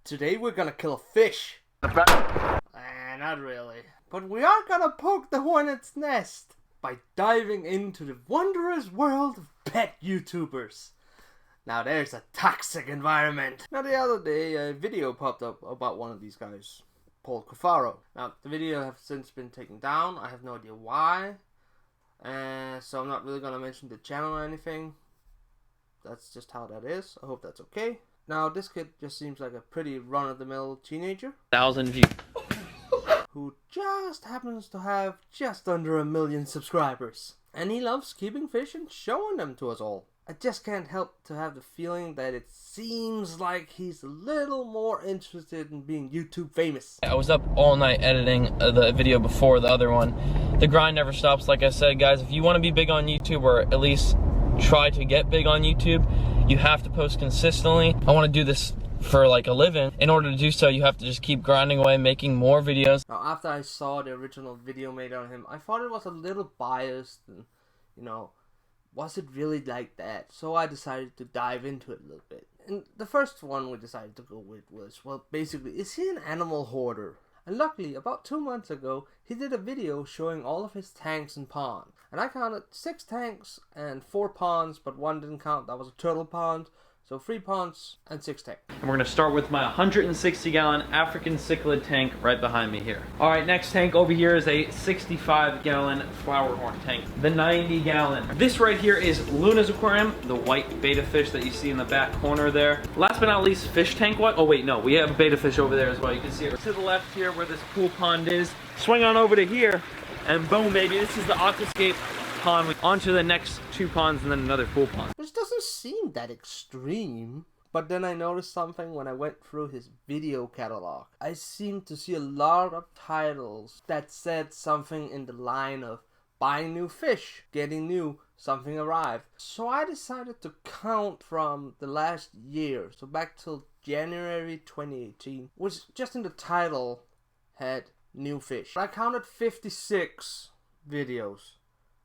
Today we're gonna kill a fish. Not really. But we are gonna poke the hornet's nest by diving into the wondrous world of pet YouTubers. Now there's a toxic environment. Now the other day a video popped up about one of these guys, Paul Cuffaro. Now the video has since been taken down. I have no idea why. So I'm not really gonna mention the channel or anything. That's just how that is. I hope that's okay. Now this kid just seems like a pretty run-of-the-mill teenager. 1,000 views. Who just happens to have just under 1 million subscribers. And he loves keeping fish and showing them to us all. I just can't help to have the feeling that it seems like he's a little more interested in being YouTube famous. I was up all night editing the video before the other one. The grind never stops, like I said, guys. If you want to be big on YouTube, or at least try to get big on YouTube, you have to post consistently. I want to do this for like a living. In order to do so, you have to just keep grinding away, making more videos. Now, after I saw the original video made on him, I thought it was a little biased and, you know, was it really like that? So I decided to dive into it a little bit. And the first one we decided to go with was, well, basically, is he an animal hoarder? And luckily, about 2 months ago, he did a video showing all of his tanks and ponds. And I counted 6 tanks and 4 ponds, but one didn't count. That was a turtle pond. So 3 ponds and 6 tanks. And we're gonna start with my 160-gallon African cichlid tank right behind me here. All right, next tank over here is a 65-gallon flower horn tank. The 90-gallon. This right here is Luna's aquarium, the white betta fish that you see in the back corner there. Last but not least, fish tank what? Oh wait, no, we have betta fish over there as well. You can see it to the left here where this pool pond is. Swing on over to here, and boom, baby, this is the aquascape pond. On to the next 2 ponds and then another pool pond. Which doesn't seem that extreme. But then I noticed something when I went through his video catalog. I seemed to see a lot of titles that said something in the line of buying new fish, getting new, something arrived. So I decided to count from the last year, so back till January 2018, which just in the title had new fish. I counted 56 videos.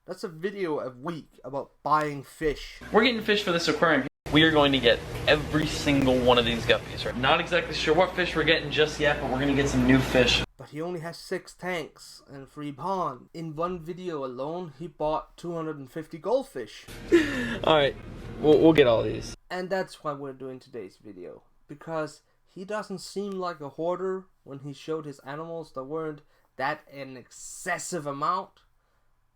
That's a video a week about buying fish. We're getting fish for this aquarium. We are going to get every single one of these guppies. Right? Not exactly sure what fish we're getting just yet, but we're going to get some new fish. But he only has 6 tanks and 3 ponds. In one video alone, he bought 250 goldfish. Alright, we'll get all these. And that's why we're doing today's video. Because he doesn't seem like a hoarder when he showed his animals that weren't that an excessive amount.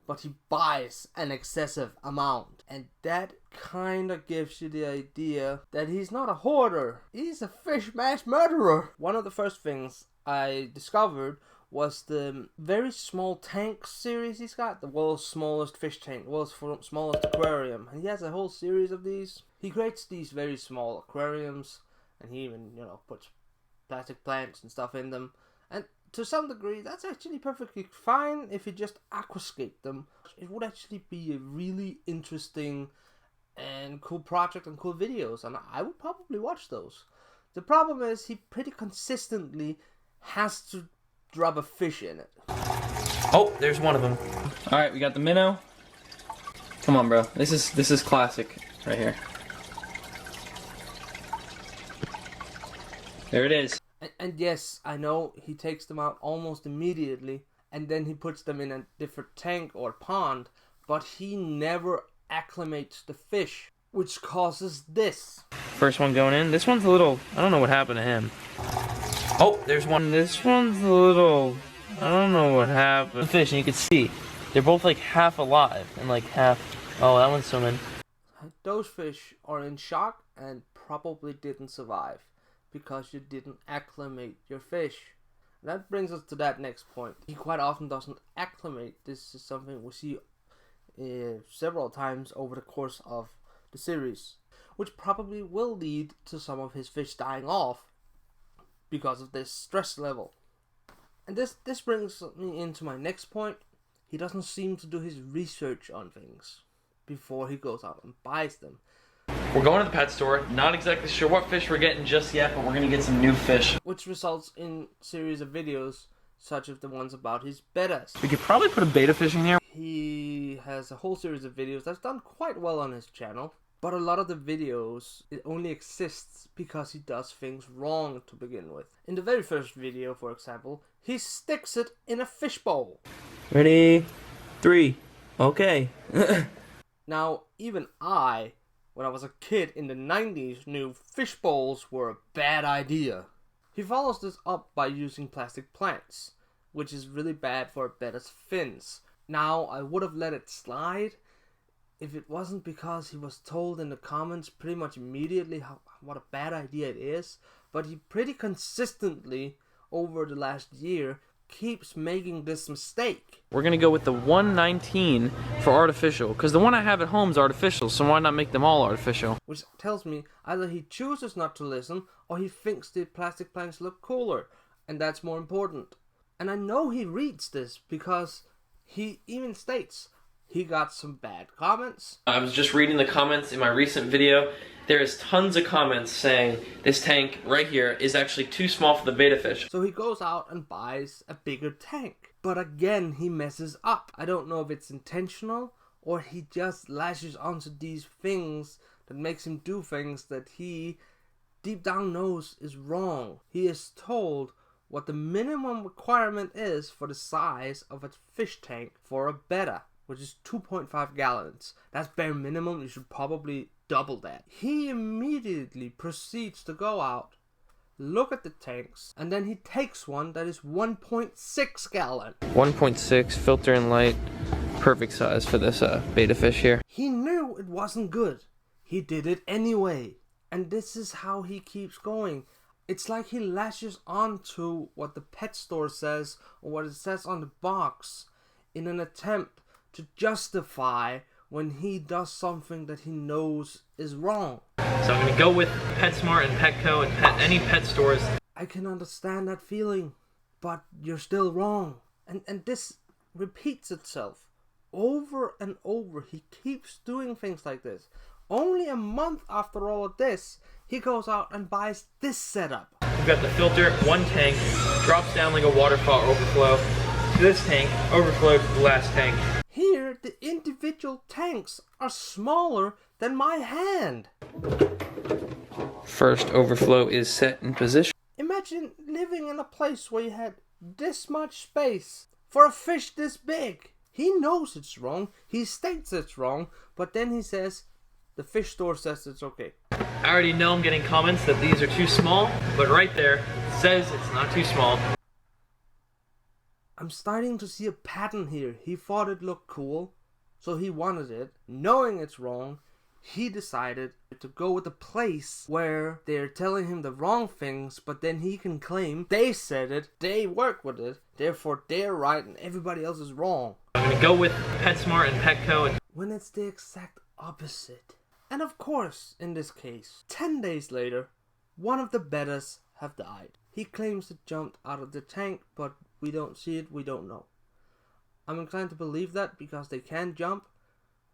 But he buys an excessive amount. And that kind of gives you the idea that he's not a hoarder. He's a fish mass murderer. One of the first things I discovered was the very small tank series he's got. The world's smallest fish tank, the world's smallest aquarium. And he has a whole series of these. He creates these very small aquariums. And he even, you know, puts plastic plants and stuff in them. And to some degree, that's actually perfectly fine if you just aquascape them. It would actually be a really interesting and cool project and cool videos, and I would probably watch those. The problem is he pretty consistently has to drop a fish in it. Oh, there's one of them. All right, we got the minnow. Come on, bro. This is classic right here. There it is. And yes, I know he takes them out almost immediately, and then he puts them in a different tank or pond, but he never acclimates the fish, which causes this. First one going in. This one's a little, I don't know what happened to him. Oh, there's one. This one's a little, I don't know what happened. The fish, and you can see, they're both like half alive and like half, oh, that one's swimming. Those fish are in shock and probably didn't survive, because you didn't acclimate your fish. And that brings us to that next point. He quite often doesn't acclimate. This is something we see several times over the course of the series, which probably will lead to some of his fish dying off because of this stress level. And this brings me into my next point. He doesn't seem to do his research on things before he goes out and buys them. We're going to the pet store, not exactly sure what fish we're getting just yet, but we're going to get some new fish. Which results in series of videos such as the ones about his bettas. We could probably put a betta fish in here. He has a whole series of videos that's done quite well on his channel, But a lot of the videos, it only exists because he does things wrong to begin with. In the very first video, for example, he sticks it in a fishbowl. Ready? 3. Okay. Now, even I, when I was a kid in the 90s, knew fish bowls were a bad idea. He follows this up by using plastic plants, which is really bad for a better's fins. Now, I would have let it slide if it wasn't because he was told in the comments pretty much immediately what a bad idea it is, but he pretty consistently, over the last year, keeps making this mistake. We're gonna go with the 119 for artificial, because the one I have at home is artificial, so why not make them all artificial? Which tells me either he chooses not to listen, or he thinks the plastic planks look cooler, and that's more important. And I know he reads this, because he even states he got some bad comments. I was just reading the comments in my recent video. There is tons of comments saying this tank right here is actually too small for the beta fish. So he goes out and buys a bigger tank. But again, he messes up. I don't know if it's intentional or he just lashes onto these things that makes him do things that he deep down knows is wrong. He is told what the minimum requirement is for the size of a fish tank for a betta, which is 2.5 gallons. That's bare minimum. You should probably double that. He immediately proceeds to go out, look at the tanks, and then he takes one that is 1.6 gallon. 1.6 filter and light, perfect size for this beta fish here. He knew it wasn't good. He did it anyway. And this is how he keeps going. It's like he lashes onto what the pet store says or what it says on the box in an attempt to justify when he does something that he knows is wrong. So I'm gonna go with PetSmart and Petco and any pet stores. I can understand that feeling, but you're still wrong. And this repeats itself over and over. He keeps doing things like this. Only a month after all of this, he goes out and buys this setup. We've got the filter, one tank, drops down like a waterfall overflow to this tank, overflow to the last tank. Here, the individual tanks are smaller than my hand. First overflow is set in position. Imagine living in a place where you had this much space for a fish this big. He knows it's wrong, he states it's wrong, but then he says, the fish store says it's okay. I already know I'm getting comments that these are too small, but right there, it says it's not too small. I'm starting to see a pattern here. He thought it looked cool, so he wanted it. Knowing it's wrong, he decided to go with a place where they're telling him the wrong things, but then he can claim they said it, they work with it, therefore they're right and everybody else is wrong. I'm gonna go with PetSmart and Petco. When it's the exact opposite. And of course, in this case, 10 days later, one of the bettas have died. He claims it jumped out of the tank, but we don't see it, we don't know. I'm inclined to believe that because they can jump,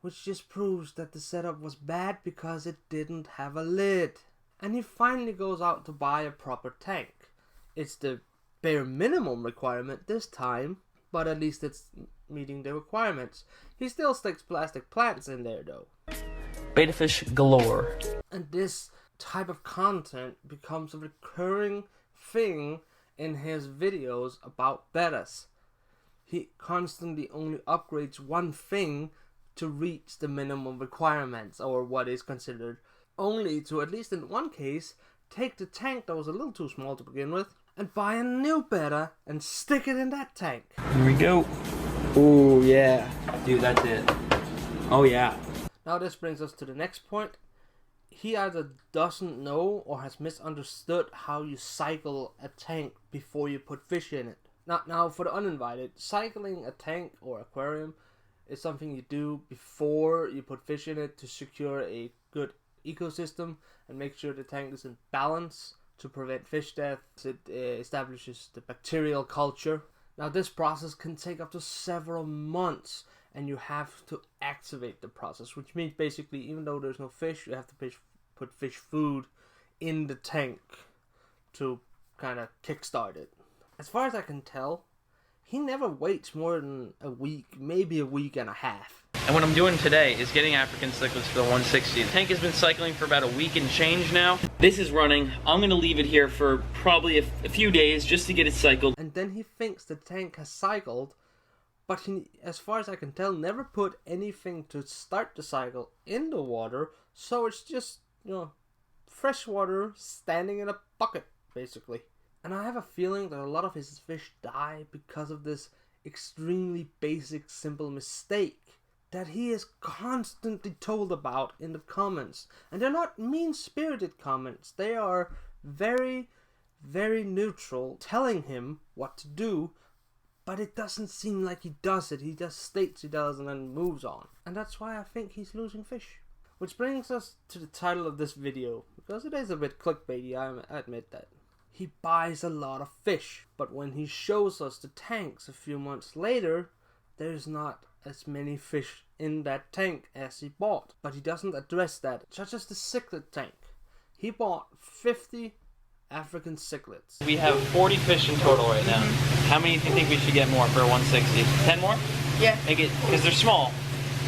which just proves that the setup was bad because it didn't have a lid. And he finally goes out to buy a proper tank. It's the bare minimum requirement this time, but at least it's meeting the requirements. He still sticks plastic plants in there though. Beta fish galore. And this type of content becomes a recurring thing in his videos about bettas. He constantly only upgrades one thing to reach the minimum requirements, or what is considered, only to, at least in one case, take the tank that was a little too small to begin with and buy a new betta and stick it in that tank. Here we go. Oh yeah, dude, that's it. Oh yeah. Now this brings us to the next point. He either doesn't know or has misunderstood how you cycle a tank before you put fish in it. Now for the uninvited, cycling a tank or aquarium is something you do before you put fish in it to secure a good ecosystem and make sure the tank is in balance to prevent fish death. It establishes the bacterial culture. Now this process can take up to several months, and you have to activate the process, which means basically even though there's no fish, you have to put fish food in the tank to kind of kickstart it. As far as I can tell, he never waits more than a week, maybe a week and a half. And what I'm doing today is getting African cichlids for the 160. The tank has been cycling for about a week and change now. This is running. I'm gonna leave it here for probably a few days just to get it cycled. And then he thinks the tank has cycled, but he, as far as I can tell, never put anything to start the cycle in the water, so it's just, you know, fresh water standing in a bucket, basically. And I have a feeling that a lot of his fish die because of this extremely basic, simple mistake that he is constantly told about in the comments. And they're not mean-spirited comments. They are very, very neutral, telling him what to do, but it doesn't seem like he does it. He just states he does and then moves on. And that's why I think he's losing fish. Which brings us to the title of this video, because it is a bit clickbaity, I admit that. He buys a lot of fish, but when he shows us the tanks a few months later, there's not as many fish in that tank as he bought. But he doesn't address that, such as the cichlid tank. He bought 50 African cichlids. We have 40 fish in total right now. How many do you think we should get more for a 160? 10 more? Yeah. Make it, because they're small.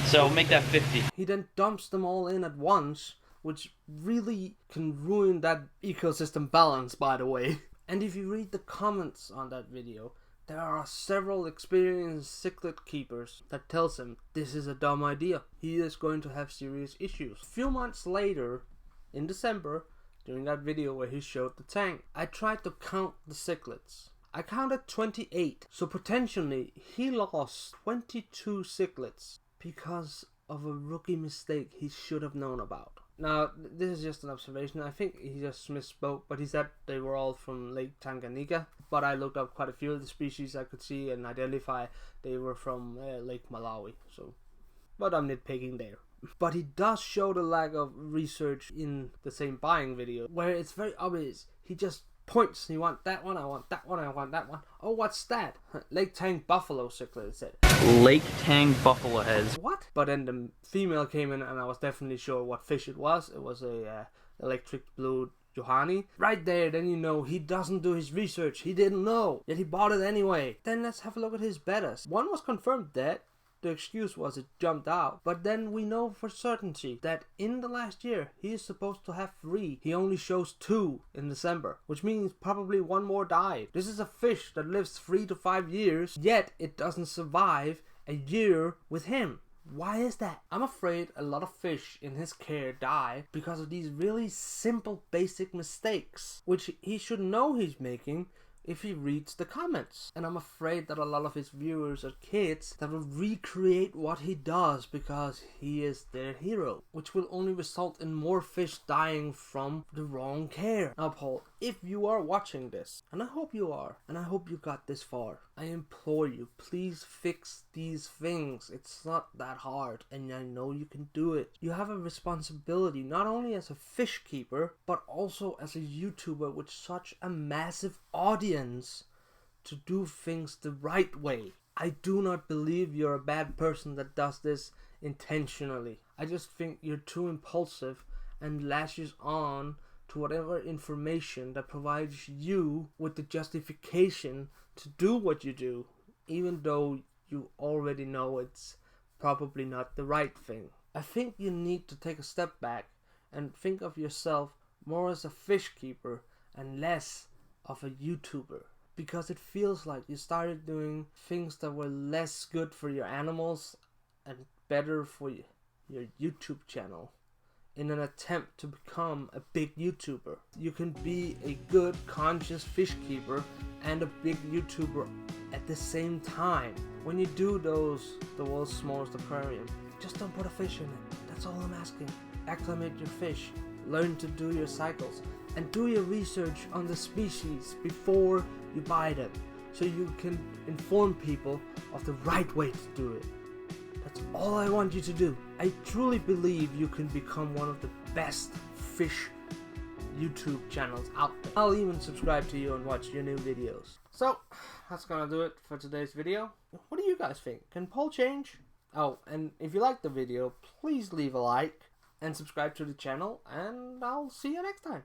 So make that 50. He then dumps them all in at once, which really can ruin that ecosystem balance, by the way. And if you read the comments on that video, there are several experienced cichlid keepers that tells him this is a dumb idea. He is going to have serious issues. A few months later, in December, during that video where he showed the tank, I tried to count the cichlids. I counted 28, so potentially he lost 22 cichlids because of a rookie mistake he should have known about. Now, this is just an observation. I think he just misspoke, but he said they were all from Lake Tanganyika. But I looked up quite a few of the species I could see and identify they were from Lake Malawi. So, but I'm nitpicking there. But he does show the lack of research in the same buying video, where it's very obvious. He just points. You want that one? I want that one. I want that one. Oh, what's that? Lake Tang buffalo cichlid, it said. Lake Tang buffalo heads. What? But then the female came in and I was definitely sure what fish it was. It was a electric blue Johanni. Right there, then you know he doesn't do his research. He didn't know, yet he bought it anyway. Then let's have a look at his betas. One was confirmed dead. The excuse was it jumped out. But then we know for certainty that in the last year, he is supposed to have 3. He only shows 2 in December, which means probably 1 more died. This is a fish that lives 3 to 5 years, yet it doesn't survive a year with him. Why is that? I'm afraid a lot of fish in his care die because of these really simple basic mistakes, which he should know he's making if he reads the comments. And I'm afraid that a lot of his viewers are kids that will recreate what he does because he is their hero, which will only result in more fish dying from the wrong care. Now, Paul, if you are watching this, and I hope you are, and I hope you got this far, I implore you, please fix these things. It's not that hard, and I know you can do it. You have a responsibility, not only as a fish keeper, but also as a YouTuber with such a massive audience, to do things the right way. I do not believe you're a bad person that does this intentionally. I just think you're too impulsive and lashes on to whatever information that provides you with the justification to do what you do, even though you already know it's probably not the right thing. I think you need to take a step back and think of yourself more as a fish keeper and less of a YouTuber, because it feels like you started doing things that were less good for your animals and better for your YouTube channel in an attempt to become a big YouTuber. You can be a good, conscious fish keeper and a big YouTuber at the same time. When you do the world's smallest aquarium, just don't put a fish in it. That's all I'm asking. Acclimate your fish, learn to do your cycles, and do your research on the species before you buy them, so you can inform people of the right way to do it. That's all I want you to do. I truly believe you can become one of the best fish YouTube channels out there. I'll even subscribe to you and watch your new videos. So, that's gonna do it for today's video. What do you guys think? Can Paul change? Oh, and if you liked the video, please leave a like and subscribe to the channel, and I'll see you next time.